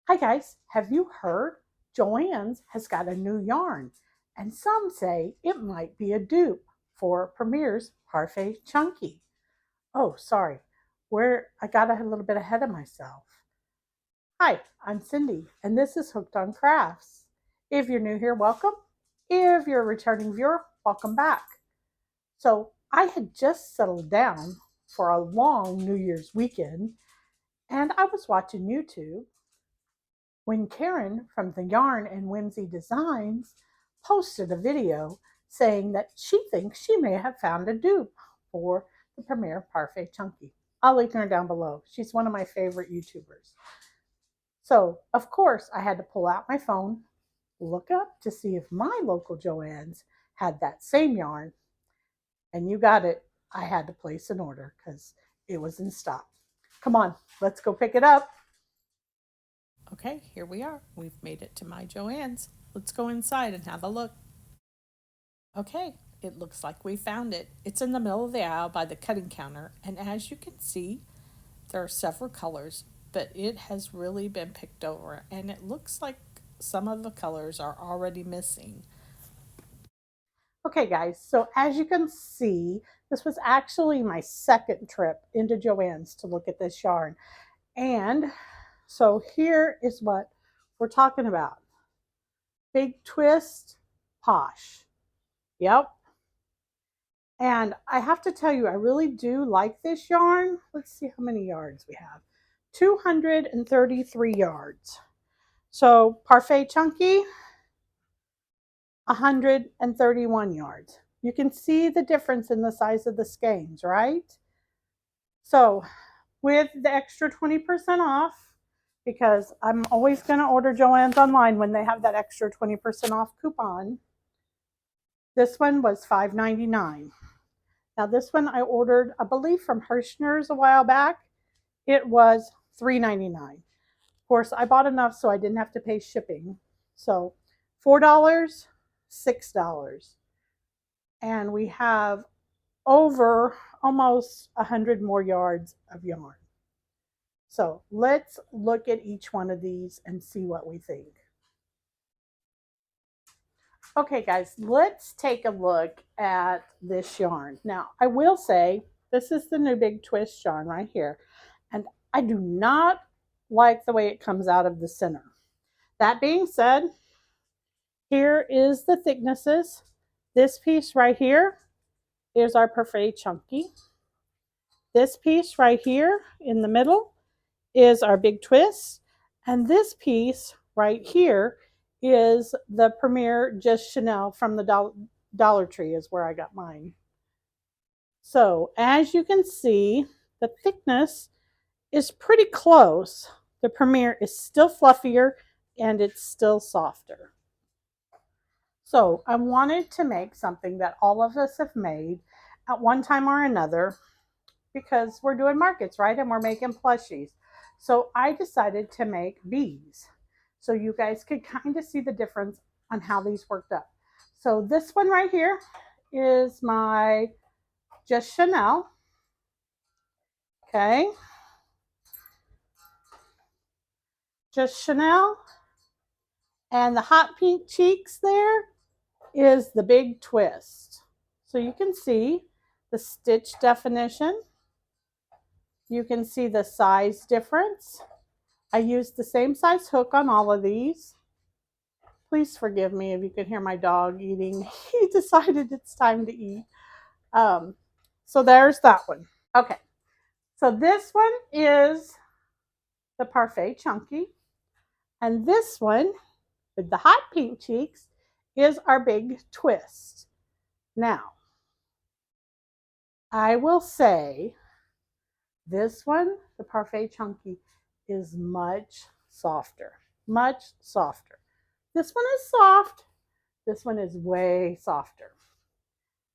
Hi guys, have you heard? Joann's has got a new yarn, and some say it might be a dupe for Premier's Parfait Chunky. Oh, sorry, I got a little bit ahead of myself. Hi, I'm Cindy, and this is Hooked on Crafts. If you're new here, welcome. If you're a returning viewer, welcome back. So I had just settled down for a long New Year's weekend, and I was watching YouTube when Karen from the Yarn and Whimsy Designs posted a video saying that she thinks she may have found a dupe for the Premier Parfait Chunky. I'll link her down below. She's one of my favorite YouTubers. So, of course, I had to pull out my phone, look up to see if my local Joann's had that same yarn. And you got it. I had to place an order because it was in stock. Come on, let's go pick it up. Okay, here we are. We've made it to my Joann's. Let's go inside and have a look. Okay, it looks like we found it. It's in the middle of the aisle by the cutting counter, and as you can see, there are several colors, but it has really been picked over, and it looks like some of the colors are already missing. Okay, guys, so as you can see, this was actually my second trip into Joann's to look at this yarn. And so here is what we're talking about. Big twist, Posh. Yep. And I have to tell you, I really do like this yarn. Let's see how many yards we have. 233 yards. So Parfait Chunky, 131 yards. You can see the difference in the size of the skeins, right? So with the extra 20% off, because I'm always going to order Joann's online when they have that extra 20% off coupon. This one was $5.99. Now this one I ordered, I believe, from Hirschner's a while back. It was $3.99. Of course, I bought enough so I didn't have to pay shipping. So $4, $6. And we have over almost 100 more yards of yarn. So let's look at each one of these and see what we think. Okay, guys, let's take a look at this yarn. Now, I will say this is the new big twist yarn right here, and I do not like the way it comes out of the center. That being said, here is the thicknesses. This piece right here is our Parfait Chunky. This piece right here in the middle is our big twist, and this piece right here is the Premier Just Chanel from the Dollar Tree is where I got mine. So as you can see, the thickness is pretty close. The Premier is still fluffier and it's still softer. So I wanted to make something that all of us have made at one time or another because we're doing markets, right? And we're making plushies. So I decided to make bees so you guys could kind of see the difference on how these worked up. So this one right here is my Just Chanel. Okay. Just Chanel. And the hot pink cheeks there is the big twist. So you can see the stitch definition. You can see the size difference. I used the same size hook on all of these. Please forgive me if you can hear my dog eating. He decided it's time to eat. So there's that one. Okay, so this one is the Parfait Chunky. And this one with the hot pink cheeks is our big twist. Now, I will say this one, the Parfait Chunky, is much softer. Much softer. This one is soft. This one is way softer.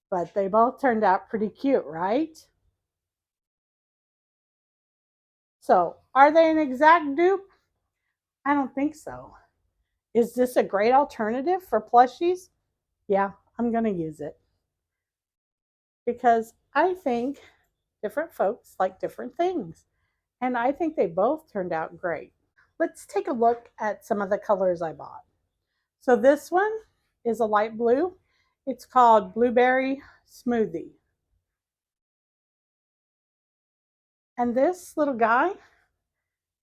But they both turned out pretty cute, right? So, are they an exact dupe? I don't think so. Is this a great alternative for plushies? Yeah, I'm going to use it. Because I think different folks like different things. And I think they both turned out great. let's take a look at some of the colors I bought. So this one is a light blue. It's called Blueberry Smoothie. And this little guy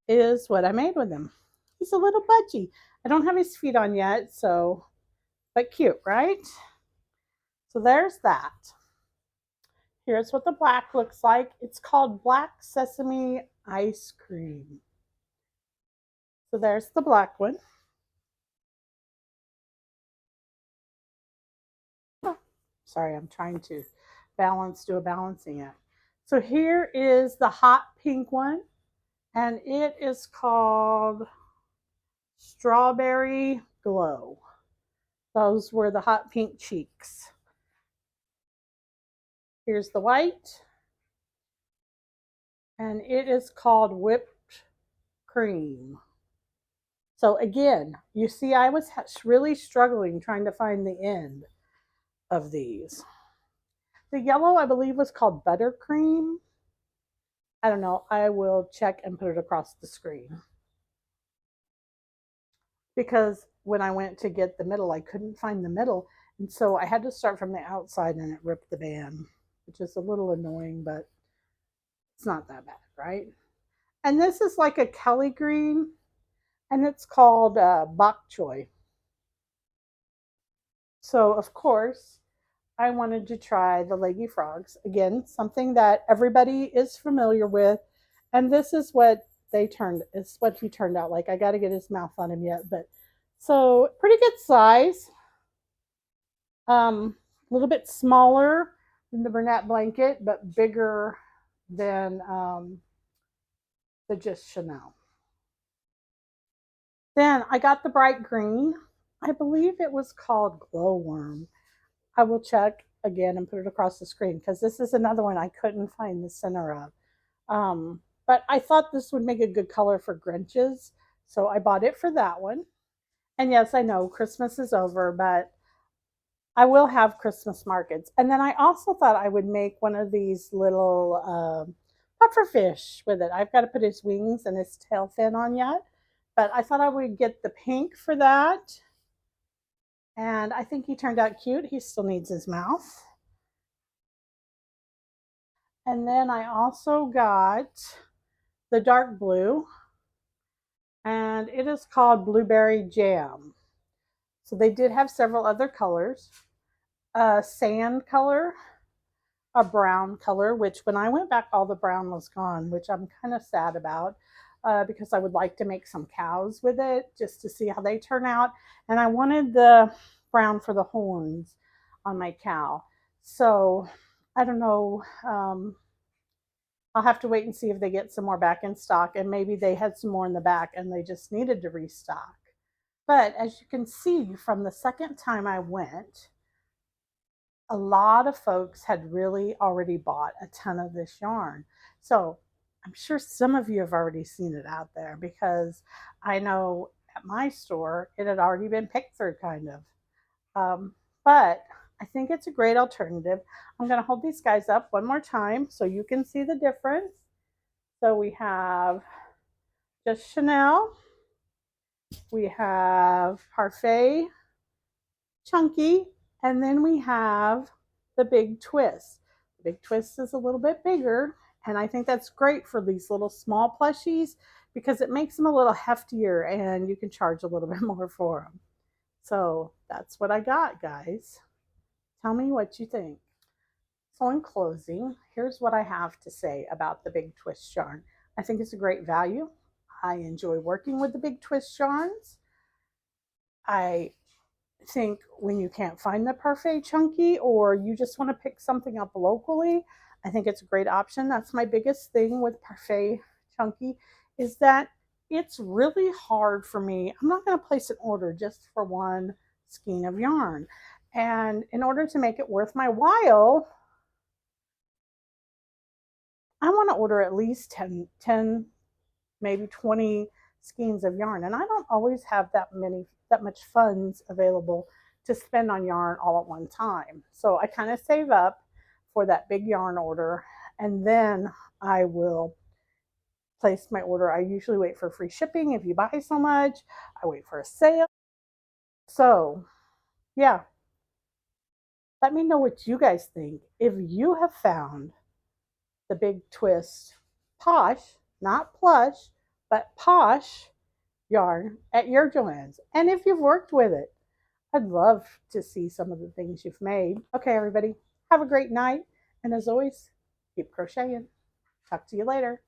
is what I made with him. He's a little budgie. I don't have his feet on yet, so, but cute, right? So there's that. Here's what the black looks like. It's called Black Sesame Ice Cream. So there's the black one. Oh, sorry, I'm trying to do a balancing act. So here is the hot pink one, and it is called Strawberry Glow. Those were the hot pink cheeks. Here's the white, and it is called Whipped Cream. So again, you see I was really struggling trying to find the end of these. The yellow, I believe, was called Buttercream. I don't know. I will check and put it across the screen. Because when I went to get the middle, I couldn't find the middle. And so I had to start from the outside and it ripped the band, which is a little annoying, but it's not that bad, right? And this is like a Kelly green, and it's called bok choy. So, of course, I wanted to try the leggy frogs. Again, something that everybody is familiar with. And this is what it's what he turned out like. I got to get his mouth on him yet, but so pretty good size. A little bit smaller than the Bernat blanket, but bigger than the Just Chanel. Then I got the bright green. I believe it was called Glowworm. I will check again and put it across the screen because this is another one I couldn't find the center of. But I thought this would make a good color for Grinches, so I bought it for that one. And yes, I know Christmas is over, but I will have Christmas markets. And then I also thought I would make one of these little pufferfish with it. I've got to put his wings and his tail fin on yet, but I thought I would get the pink for that. And I think he turned out cute. He still needs his mouth. And then I also got the dark blue, and it is called Blueberry Jam. So they did have several other colors. A sand color, a brown color, which when I went back, all the brown was gone, which I'm kind of sad about because I would like to make some cows with it just to see how they turn out. And I wanted the brown for the horns on my cow. So I don't know. I'll have to wait and see if they get some more back in stock, and maybe they had some more in the back and they just needed to restock. But as you can see from the second time I went, a lot of folks had really already bought a ton of this yarn. So I'm sure some of you have already seen it out there because I know at my store it had already been picked through kind of. But I think it's a great alternative. I'm going to hold these guys up one more time so you can see the difference. So we have Just Chanel, we have Parfait, Chunky, and then we have the Big Twist. The Big Twist is a little bit bigger, and I think that's great for these little small plushies because it makes them a little heftier and you can charge a little bit more for them. So that's what I got, guys. Tell me what you think. So in closing, here's what I have to say about the Big Twist yarn. I think it's a great value. I enjoy working with the Big Twist yarns. I think when you can't find the Parfait Chunky or you just want to pick something up locally, I think it's a great option. That's my biggest thing with Parfait Chunky is that it's really hard for me. I'm not going to place an order just for one skein of yarn. And in order to make it worth my while, I want to order at least 10, maybe 20 skeins of yarn. And I don't always have that much funds available to spend on yarn all at one time. So I kind of save up for that big yarn order, and then I will place my order. I usually wait for free shipping. If you buy so much, I wait for a sale. So, yeah, let me know what you guys think. If you have found the big twist Posh, not plush, but Posh yarn at your Joann's, and if you've worked with it, I'd love to see some of the things you've made. Okay, everybody, have a great night, and as always, keep crocheting. Talk to you later.